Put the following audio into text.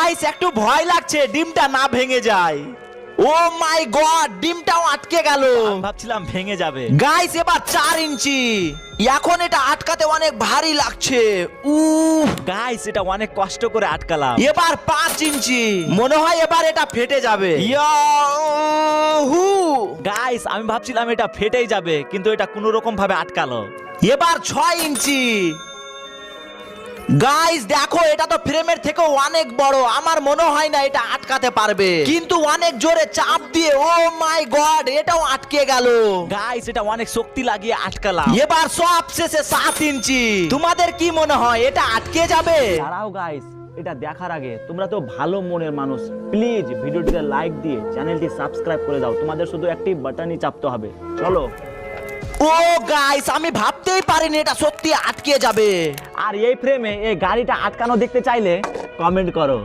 Guys একটু ভয় লাগছে ডিমটা না ভেঙে যায়। ও মাই গড, ডিমটাও আটকে গেল। ভাবছিলাম ভেঙে যাবে। গাইস এবার 4 ইঞ্চি। এখন এটা আটকাতে অনেক ভারী লাগছে। গাইস এটা অনেক কষ্ট করে আটকালাম। এবার 5 ইঞ্চি। মনে হয় এবার এটা ফেটে যাবে। ইয়াহু! গাইস আমি ভাবছিলাম এটা ফেটেই যাবে, কিন্তু এটা কোনো রকম ভাবে আটকালো। এবার 6 ইঞ্চি। গাইস দেখো, এটা তো ফ্রেমের থেকেও অনেক বড়। আমার মনে হয় না এটা আটকাতে পারবে, কিন্তু অনেক জোরে চাপ দিয়ে ও মাই গড, এটাও আটকে গেল। গাইস এটা অনেক শক্তি লাগিয়ে আটকালাম। এবার সব শেষে 7 ইঞ্চি। তোমাদের কি মনে হয় এটা আটকে যাবে? দাঁড়াও গাইস, এটা দেখার আগে তোমরা তো ভালো মনের মানুষ, প্লিজ ভিডিওটিতে লাইক দিয়ে চ্যানেলটি সাবস্ক্রাইব করে দাও। তোমাদের শুধু একটি বাটনই চাপতে হবে। চলো। ও গাইস, আমি ভাবতেই পারিনি এটা সত্যি আটকে যাবে। আর এই ফ্রেমে এই গাড়িটা আটকানো দেখতে চাইলে কমেন্ট করো।